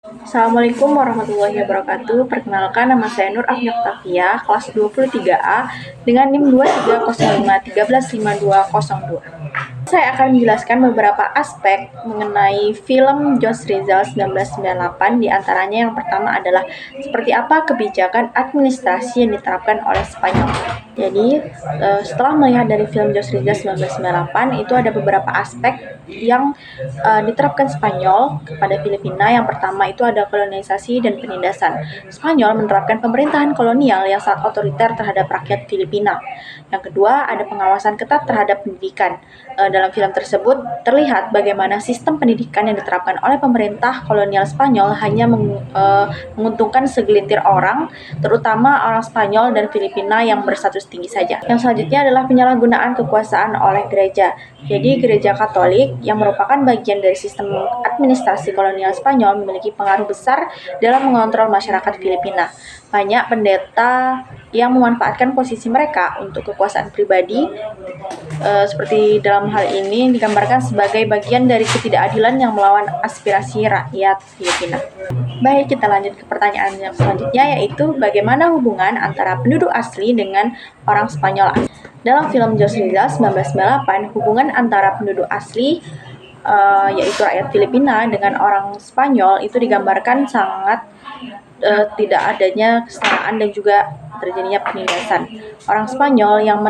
Assalamualaikum warahmatullahi wabarakatuh. Perkenalkan, nama saya Nur Afni Oktavia, kelas 23A dengan NIM 2305135202. Saya akan menjelaskan beberapa aspek mengenai film Josh Rizal 1998. Di antaranya yang pertama adalah seperti apa kebijakan administrasi yang diterapkan oleh Spanyol. Jadi, setelah melihat dari film Josh Rizal 1998, itu ada beberapa aspek yang diterapkan Spanyol kepada Filipina. Yang pertama itu ada kolonisasi dan penindasan. Spanyol menerapkan pemerintahan kolonial yang sangat otoriter terhadap rakyat Filipina. Yang kedua, ada pengawasan ketat terhadap pendidikan. Dalam film tersebut terlihat bagaimana sistem pendidikan yang diterapkan oleh pemerintah kolonial Spanyol hanya menguntungkan segelintir orang, terutama orang Spanyol dan Filipina yang berstatus tinggi saja. Yang selanjutnya adalah penyalahgunaan kekuasaan oleh gereja. Jadi gereja Katolik yang merupakan bagian dari sistem administrasi kolonial Spanyol memiliki pengaruh besar dalam mengontrol masyarakat Filipina. Banyak pendeta yang memanfaatkan posisi mereka untuk kekuasaan pribadi, seperti dalam hal ini digambarkan sebagai bagian dari ketidakadilan yang melawan aspirasi rakyat Filipina. Baik, kita lanjut ke pertanyaan yang selanjutnya, yaitu bagaimana hubungan antara penduduk asli dengan orang Spanyol asli. Dalam film Josh Rizal 1998, hubungan antara penduduk asli yaitu rakyat Filipina dengan orang Spanyol itu digambarkan sangat tidak adanya kesetaraan dan juga terjadinya penindasan. Orang Spanyol yang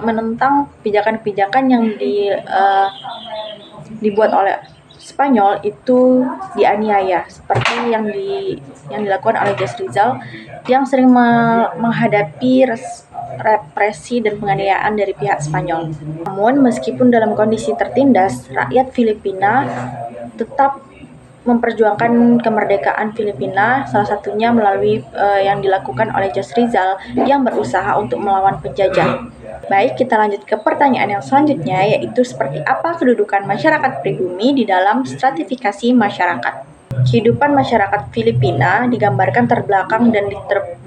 menentang kebijakan-kebijakan yang dibuat oleh Spanyol itu dianiaya, seperti yang dilakukan oleh Josh Rizal yang sering menghadapi represi dan penganiayaan dari pihak Spanyol. Namun, meskipun dalam kondisi tertindas, rakyat Filipina tetap memperjuangkan kemerdekaan Filipina, salah satunya melalui yang dilakukan oleh Josh Rizal yang berusaha untuk melawan penjajah. Baik, kita lanjut ke pertanyaan yang selanjutnya, yaitu seperti apa kedudukan masyarakat pribumi di dalam stratifikasi masyarakat. Kehidupan masyarakat Filipina digambarkan terbelakang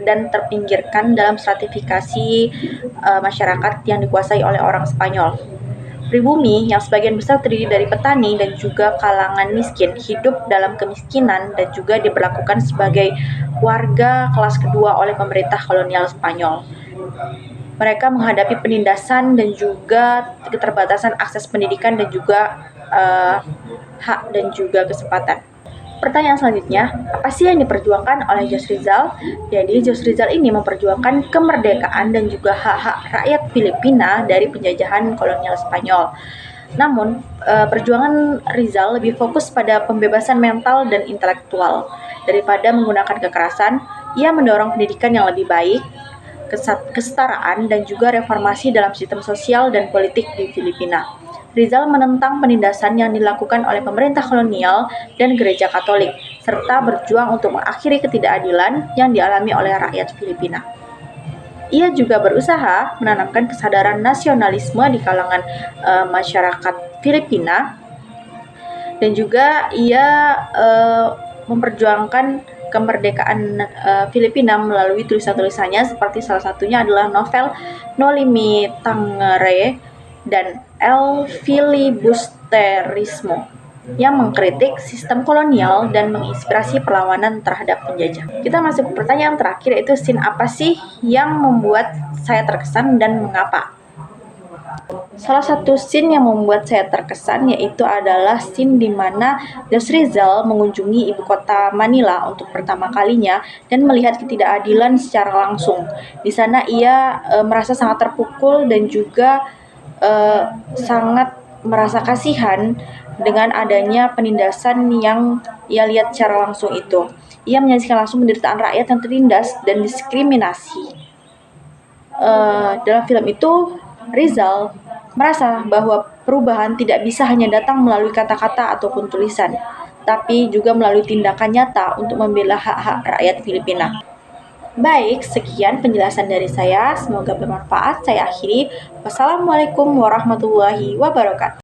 dan terpinggirkan dalam stratifikasi masyarakat yang dikuasai oleh orang Spanyol. Pribumi yang sebagian besar terdiri dari petani dan juga kalangan miskin hidup dalam kemiskinan dan juga diberlakukan sebagai warga kelas kedua oleh pemerintah kolonial Spanyol. Mereka menghadapi penindasan dan juga keterbatasan akses pendidikan dan juga hak dan juga kesempatan. Pertanyaan selanjutnya, apa sih yang diperjuangkan oleh Josh Rizal? Jadi Josh Rizal ini memperjuangkan kemerdekaan dan juga hak-hak rakyat Filipina dari penjajahan kolonial Spanyol. Namun, perjuangan Rizal lebih fokus pada pembebasan mental dan intelektual. Daripada menggunakan kekerasan, ia mendorong pendidikan yang lebih baik, kesetaraan, dan juga reformasi dalam sistem sosial dan politik di Filipina. Rizal menentang penindasan yang dilakukan oleh pemerintah kolonial dan gereja Katolik, serta berjuang untuk mengakhiri ketidakadilan yang dialami oleh rakyat Filipina. Ia juga berusaha menanamkan kesadaran nasionalisme di kalangan masyarakat Filipina, dan juga ia memperjuangkan kemerdekaan Filipina melalui tulisan-tulisannya, seperti salah satunya adalah novel No Limitangere dan El Filibusterismo yang mengkritik sistem kolonial dan menginspirasi perlawanan terhadap penjajah. Kita masuk ke pertanyaan terakhir, yaitu scene apa sih yang membuat saya terkesan dan mengapa? Salah satu scene yang membuat saya terkesan yaitu adalah scene di mana Josh Rizal mengunjungi ibu kota Manila untuk pertama kalinya dan melihat ketidakadilan secara langsung. Di sana ia merasa sangat terpukul dan juga sangat merasa kasihan dengan adanya penindasan yang ia lihat secara langsung itu. Ia menyaksikan langsung penderitaan rakyat yang tertindas dan diskriminasi. Dalam film itu, Rizal merasa bahwa perubahan tidak bisa hanya datang melalui kata-kata ataupun tulisan, tapi juga melalui tindakan nyata untuk membela hak-hak rakyat Filipina. Baik, sekian penjelasan dari saya. Semoga bermanfaat. Saya akhiri. Wassalamualaikum warahmatullahi wabarakatuh.